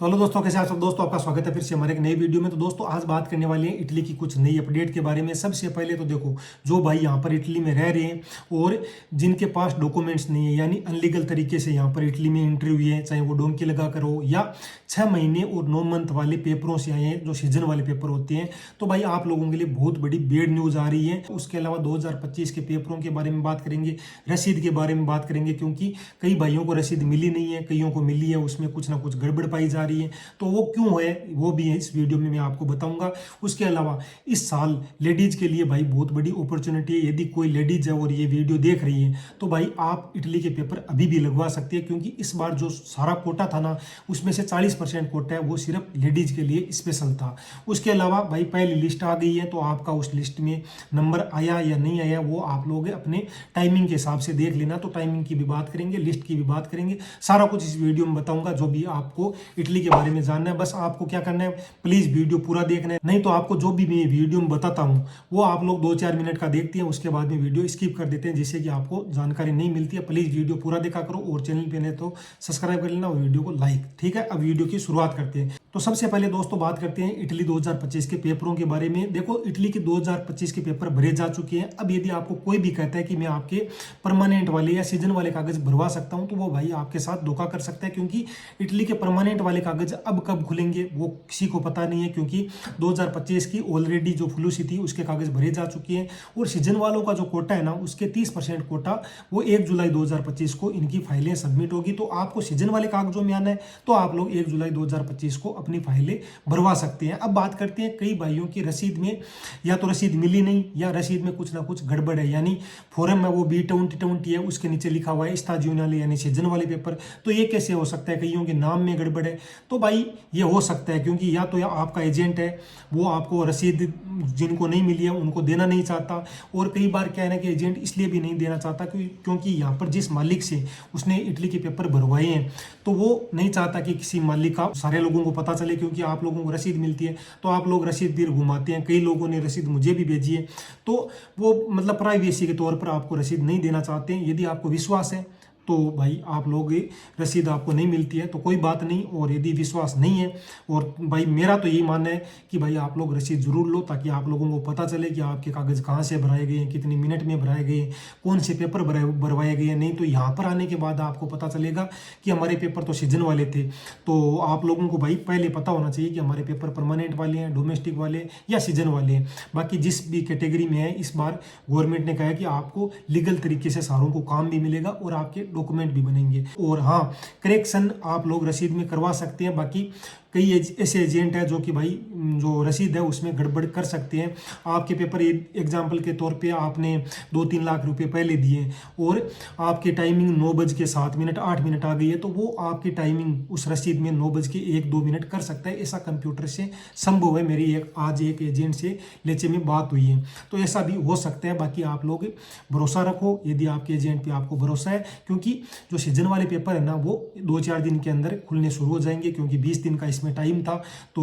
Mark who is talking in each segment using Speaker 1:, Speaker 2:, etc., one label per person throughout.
Speaker 1: तो हेलो दोस्तों, कैसे आप सब दोस्तों, आपका स्वागत है फिर से हमारे एक नई वीडियो में। तो दोस्तों आज बात करने वाले हैं इटली की कुछ नई अपडेट के बारे में। सबसे पहले तो देखो, जो भाई यहाँ पर इटली में रह रहे हैं और जिनके पास डॉक्यूमेंट्स नहीं है, यानी अनलीगल तरीके से यहाँ पर इटली में एंट्री हुई है, चाहे वो डोंकी लगा कर हो या 6 महीने और 9 मंथ वाले पेपरों से आए हैं, जो सीजन वाले पेपर होते हैं, तो भाई आप लोगों के लिए बहुत बड़ी बैड न्यूज़ आ रही है। उसके अलावा 2025 के पेपरों के बारे में बात करेंगे, रसीद के बारे में बात करेंगे, क्योंकि कई भाइयों को रसीद मिली नहीं है, कईयों को मिली है, उसमें कुछ ना कुछ गड़बड़ पाई जा रही है। तो वो क्यों है वो भी है इस वीडियो में मैं आपको बताऊंगा। उसके अलावा इस साल लेडीज के लिए भाई बहुत बड़ी अपॉर्चुनिटी है। यदि कोई लेडीज है और ये वीडियो देख रही है तो भाई आप इटली के पेपर अभी भी लगवा सकते हैं, क्योंकि इस बार जो सारा कोटा था ना, उसमें से 40% कोटा है वो सिर्फ लेडीज के लिए स्पेशल था। उसके अलावा भाई पहली लिस्ट आ गई है, तो आपका उस लिस्ट में नंबर आया या नहीं आया वो आप लोग अपने टाइमिंग के हिसाब से देख लेना। तो टाइमिंग की भी बात करेंगे, लिस्ट की भी बात करेंगे, सारा कुछ इस वीडियो में बताऊंगा। जो भी आपको इटली के बारे में जानना है, बस आपको क्या करना है, प्लीज वीडियो पूरा देखना है। नहीं तो आपको जो भी मैं वीडियो में बताता हूँ वो आप लोग 2-4 मिनट का देखते हैं, उसके बाद में वीडियो स्किप कर देते हैं, जिससे कि आपको जानकारी नहीं मिलती है। प्लीज वीडियो पूरा देखा करो और चैनल पे नहीं तो सब्सक्राइब कर लेना और वीडियो को लाइक। ठीक है, अब वीडियो की शुरुआत करते हैं। तो सबसे पहले दोस्तों बात करते हैं इटली 2025 के पेपरों के बारे में। देखो, इटली के 2025 के पेपर भरे जा चुके हैं। अब यदि आपको कोई भी कहता है कि मैं आपके परमानेंट वाले या सीजन वाले कागज भरवा सकता हूं, तो वो भाई आपके साथ धोखा कर सकता है, क्योंकि इटली के परमानेंट वाले कागज अब कब खुलेंगे वो किसी को पता नहीं है, क्योंकि 2025 की ऑलरेडी जो फ्लूसी थी उसके कागज भरे जा चुके हैं। और सीजन वालों का जो कोटा है ना, उसके 30% कोटा वो 1 जुलाई 2025 को इनकी फाइलें सबमिट होगी। तो आपको सीजन वाले कागजों में आना है तो आप लोग 1 जुलाई 2025 को अपनी फाइलें भरवा सकते हैं। अब बात करते हैं कई भाइयों की रसीद में या तो रसीद मिली नहीं या रसीद में कुछ ना कुछ गड़बड़ है, यानी फॉर्म में वो B2020 है, उसके नीचे लिखा हुआ है स्टाजियोनाले यानी सीजन वाले पेपर। तो ये कैसे हो सकता है, कईयों के नाम में गड़बड़ है। तो भाई ये हो सकता है क्योंकि या तो या आपका एजेंट है वो आपको रसीद जिनको नहीं मिली है उनको देना नहीं चाहता, और कई बार क्या है ना कि एजेंट इसलिए भी नहीं देना चाहता क्योंकि यहाँ पर जिस मालिक से उसने इटली के पेपर भरवाए हैं तो वो नहीं चाहता कि किसी मालिक का सारे लोगों को पता चले, क्योंकि आप लोगों को रसीद मिलती है तो आप लोग रसीद फिर घुमाते हैं। कई लोगों ने रसीद मुझे भी भेजी है, तो वो मतलब प्राइवेसी के तौर पर आपको रसीद नहीं देना चाहते हैं। यदि आपको विश्वास है तो भाई आप लोग रसीद आपको नहीं मिलती है तो कोई बात नहीं, और यदि विश्वास नहीं है, और भाई मेरा तो यही मानना है कि भाई आप लोग रसीद जरूर लो, ताकि आप लोगों को पता चले कि आपके कागज़ कहाँ से भराए गए हैं, कितनी मिनट में भराए गए, कौन से पेपर भरवाए गए हैं। नहीं तो यहाँ पर आने के बाद आपको पता चलेगा कि हमारे पेपर तो सीजन वाले थे। तो आप लोगों को भाई पहले पता होना चाहिए कि हमारे पेपर परमानेंट वाले हैं, डोमेस्टिक वाले या सीजन वाले हैं। बाकी जिस भी कैटेगरी में है, इस बार गवर्नमेंट ने कहा है कि आपको लीगल तरीके से सारों को काम भी मिलेगा और आपके डॉक्यूमेंट भी बनेंगे। और हाँ, करेक्शन आप लोग रसीद में करवा सकते हैं। बाकी कई ऐसे एजेंट है जो कि भाई जो रसीद है उसमें गड़बड़ कर सकते हैं। आपके पेपर एग्जाम्पल के तौर पे आपने 2-3 लाख रुपए पहले दिए और आपकी टाइमिंग 9:07 8 मिनट आ गई है, तो वो आपकी टाइमिंग उस रसीद में 9:01-2 मिनट कर सकता है। ऐसा कंप्यूटर से संभव है। मेरी आज एक एजेंट से लेचे में बात हुई है, तो ऐसा भी हो सकता है। बाकी आप लोग भरोसा रखो यदि आपके एजेंट पे आपको भरोसा है, क्योंकि जो सीजन वाले पेपर है ना वो 2-4 दिन के अंदर खुलने शुरू हो जाएंगे, क्योंकि 20 दिन का में टाइम था। तो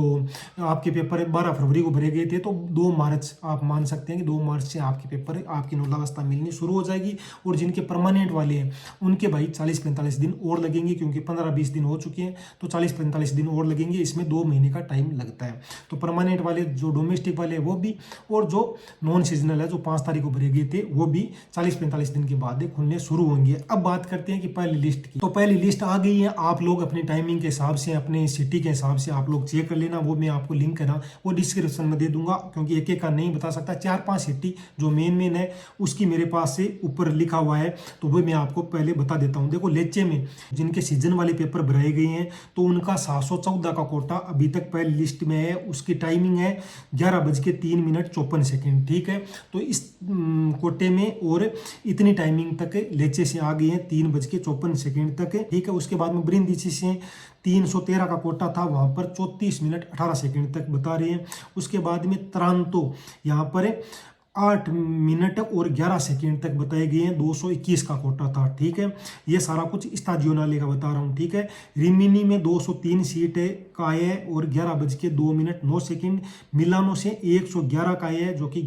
Speaker 1: आपके पेपर 12 फरवरी को भरे गए थे, तो 2 मार्च आप मान सकते हैं कि 2 मार्च से आपके पेपर आपकी नौलावस्था मिलनी शुरू हो जाएगी। और जिनके परमानेंट वाले हैं उनके भाई 40-45 दिन और लगेंगे, क्योंकि 15-20 दिन हो चुके हैं, तो 40-45 दिन और लगेंगे। इसमें 2 महीने का टाइम लगता है। तो परमानेंट वाले जो डोमेस्टिक वाले वो भी, और जो नॉन सीजनल है जो 5 तारीख को भरे गए थे वो भी 40-45 दिन के बाद खुलने शुरू होंगे। अब बात करते हैं कि पहली लिस्ट की। तो पहली लिस्ट आ गई है। आप लोग अपनी टाइमिंग के हिसाब से, अपने सिटी के हिसाब से आप लोग चेक कर लेना। वो मैं आपको लिंक है ना वो डिस्क्रिप्शन में दे दूंगा, क्योंकि एक एक का नहीं बता सकता। 4-5 सिटी जो मेन है उसकी मेरे पास से ऊपर लिखा हुआ है, तो वो मैं आपको पहले बता देता हूं। देखो, लेचे में जिनके सीजन वाले पेपर भराए गए हैं तो उनका 714 का कोटा अभी तक पहली लिस्ट में है। उसकी टाइमिंग है 11:03 ठीक है, तो इस कोटे में और इतनी टाइमिंग तक लेचे से आ गई है 3:54 तक। ठीक है, उसके बाद में ब्रिंदीसी से 313 का कोटा था, वहां पर 34 मिनट 18 सेकंड तक बता रहे हैं। उसके बाद में तरांतो यहाँ पर 8 मिनट और 11 सेकंड तक बताए गए हैं, 221 का कोटा था। ठीक है, ये सारा कुछ स्टाजियोनाले का बता रहा हूँ। ठीक है, रिमिनी में 203 सीट का है और 11:02 मिनट 9 सेकंड। मिलानो से 111 का है जो कि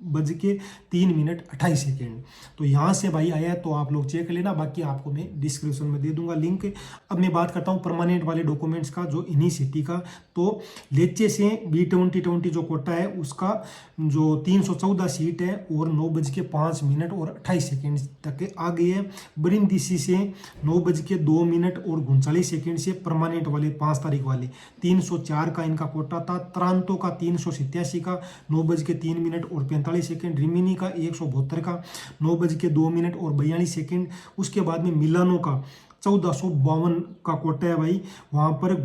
Speaker 1: 9:03:28। तो यहाँ से भाई आया है, तो आप लोग चेक कर लेना, बाकी आपको मैं डिस्क्रिप्शन में दे दूंगा लिंक। अब मैं बात करता हूँ परमानेंट वाले डॉक्यूमेंट्स का, जो इन्हीं सिटी का। तो लेचे से B2020 जो कोटा है उसका जो 314 सीट है और 9:05:28 तक आ गई है। ब्रिंदीसी से 9:02:39 से परमानेंट वाले 5 तारीख वाले 304 का इनका कोटा था। त्रांतो का 387 का 9:03:45। रिमिनी का 172 का 9:02:42। उसके बाद में मिलानो का 1452 का कोटा है भाई, वहाँ पर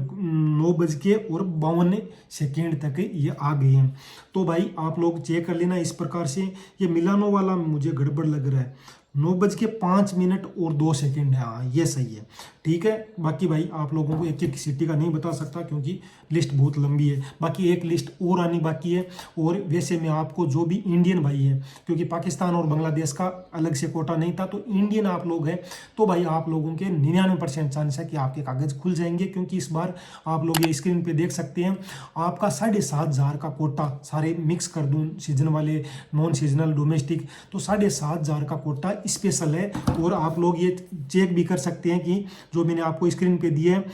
Speaker 1: 9:52 तक ये आ गए हैं। तो भाई आप लोग चेक कर लेना इस प्रकार से। ये मिलानो वाला मुझे गड़बड़ लग रहा है, 9:05:02 है। हाँ ये सही है, ठीक है। बाकी भाई आप लोगों को एक एक सिटी का नहीं बता सकता क्योंकि लिस्ट बहुत लंबी है। बाकी एक लिस्ट और आनी बाकी है। और वैसे मैं आपको जो भी इंडियन भाई है, क्योंकि पाकिस्तान और बांग्लादेश का अलग से कोटा नहीं था, तो इंडियन आप लोग हैं तो भाई आप लोगों के 99% चांस है कि आपके कागज खुल जाएंगे। क्योंकि इस बार आप लोग ये स्क्रीन पे देख सकते हैं, आपका 7,500 का कोटा, सारे मिक्स कर दूं, सीजन वाले, नॉन सीजनल, डोमेस्टिक, तो 7,500 का कोटा स्पेशल है। और आप लोग ये चेक भी कर सकते हैं कि जो मैंने आपको स्क्रीन पे दिया है,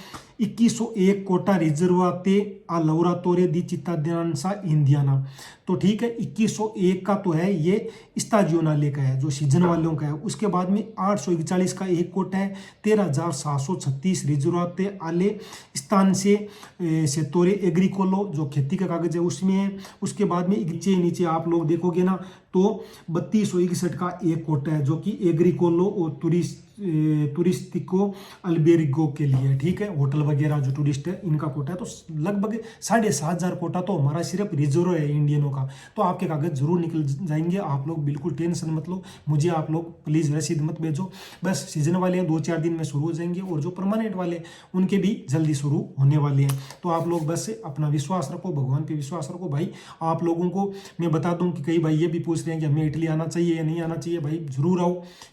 Speaker 1: 2101 कोटा रिजर्वाते आ लौरातोरे दी चित्तादियांसा इंडियाना। तो ठीक है, 2101 का तो है, ये स्ताजियोनाले का है, जो सीजन वालों का है। उसके बाद में 841 का एक कोटा है, 13,736 रिजर्वाते आले स्थान से सेतोरे एग्रीकोलो, जो खेती का कागज है उसमें है। उसके बाद में नीचे आप लोग देखोगे ना, तो 3261 का एक कोटा है, जो कि एग्रीकोलो और टूरिस्टिको अल्बेरिगो के लिए, ठीक है, होटल वगैरह जो टूरिस्ट है इनका कोटा है। तो लगभग 7,500 कोटा तो हमारा सिर्फ रिजर्व है इंडियनों का। तो आपके कागज जरूर निकल जाएंगे, आप लोग बिल्कुल टेंशन मत लो। मुझे आप लोग प्लीज़ रसीद मत भेजो, बस सीजन वाले हैं 2-4 दिन में शुरू हो जाएंगे, और जो परमानेंट वाले उनके भी जल्दी शुरू होने वाले हैं। तो आप लोग बस अपना विश्वास रखो, भगवान पे विश्वास रखो भाई। आप लोगों को मैं बता दूं कि कई भाई ये भी पूछ रहे हैं कि हमें इटली आना चाहिए या नहीं आना चाहिए। भाई जरूर आओ,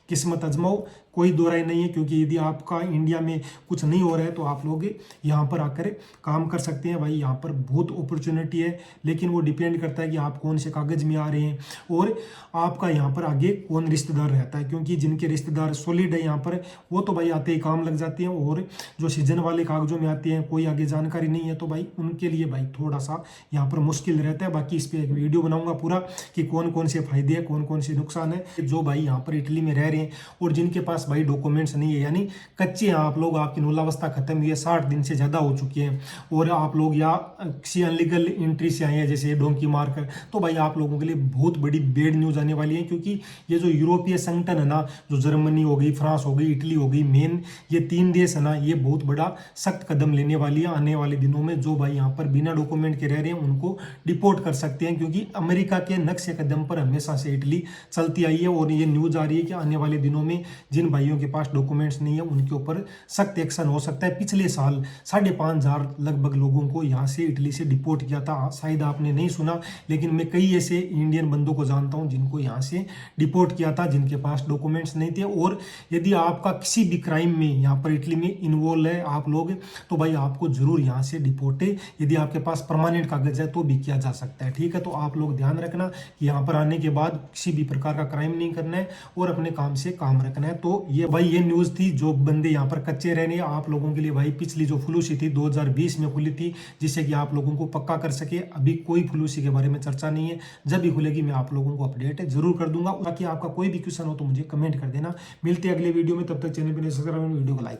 Speaker 1: किस्मत आजमाओ, कोई दो राय नहीं है। क्योंकि यदि आपका इंडिया में कुछ नहीं हो रहा है तो आप लोग यहाँ पर आकर काम कर सकते हैं भाई। यहाँ पर बहुत अपॉर्चुनिटी है, लेकिन वो डिपेंड करता है कि आप कौन से कागज में आ रहे हैं और आपका यहाँ पर आगे कौन रिश्तेदार रहता है। क्योंकि जिनके रिश्तेदार सॉलिड है यहाँ पर, वो तो भाई आते ही काम लग जाते हैं, और जो सीजन वाले कागजों में आते हैं, कोई आगे जानकारी नहीं है, तो भाई उनके लिए भाई थोड़ा सा यहाँ पर मुश्किल रहता है। बाकी इस पर एक वीडियो बनाऊंगा पूरा कि कौन कौन से फायदे हैं, कौन कौन से नुकसान है। जो भाई यहाँ पर इटली में रह रहे हैं और जिनके पास भाई डॉक्यूमेंट्स नहीं है, यानी कच्चे हैं आप लोग, आपकी नूलावस्था खत्म हुई है, 60 दिन से ज़्यादा हो चुकी है, और आप लोग या किसी अनलीगल एंट्री से आए हैं जैसे डोंकी मार्कर, तो भाई आप लोगों के लिए बहुत बड़ी बैड न्यूज़ आने वाली है। क्योंकि ये जो यूरोपीय संगठन है ना, जो जर्मनी हो गई, फ्रांस हो गई, इटली हो गई, मेन ये 3 देश है ना, ये बहुत बड़ा सख्त कदम लेने वाली है आने वाले दिनों में। जो भाई यहाँ पर बिना डॉक्यूमेंट के रह रहे हैं उनको डिपोर्ट कर सकते हैं। क्योंकि अमेरिका के नक्शे कदम पर हमेशा से इटली चलती आई है, और ये न्यूज़ आ रही है कि आने वाले दिनों में जिन भाइयों के पास डॉक्यूमेंट्स नहीं है उनके ऊपर सख्त एक्शन हो सकता है। पिछले साल 5,500 लगभग लोगों को यहाँ से इटली से डिपोर्ट किया था, शायद आपने नहीं सुना, लेकिन मैं कई ऐसे इंडियन बंदों को जानता हूँ जिनको यहाँ से डिपोर्ट किया था, जिनके पास डॉक्यूमेंट्स नहीं थे। और यदि आपका किसी भी क्राइम में यहाँ पर इटली में इन्वॉल्व है आप लोग, तो भाई आपको जरूर यहाँ से डिपोर्ट है, यदि आपके पास परमानेंट कागज है तो भी किया जा सकता है, ठीक है। तो आप लोग ध्यान रखना कि यहाँ पर आने के बाद किसी भी प्रकार का क्राइम नहीं करना है और अपने काम से काम रखना है। तो ये भाई ये न्यूज़ थी, जो बंदे यहाँ पर कच्चे रहने आप लोगों के लिए भाई। पिछली जो फ्लूसी थी 2020 में खुली थी, जिससे कि आप लोगों को पक्का कर सके। अभी कोई फ्लूसी के बारे में चर्चा नहीं है, जब भी खुलेगी मैं आप लोगों को अपडेट जरूर कर दूंगा। बाकी आपका कोई भी क्वेश्चन हो तो मुझे कमेंट कर देना। मिलते हैं अगले वीडियो में, तब तक चैनल पर सब्सक्राइब, वीडियो को लाइक।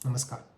Speaker 1: नमस्कार।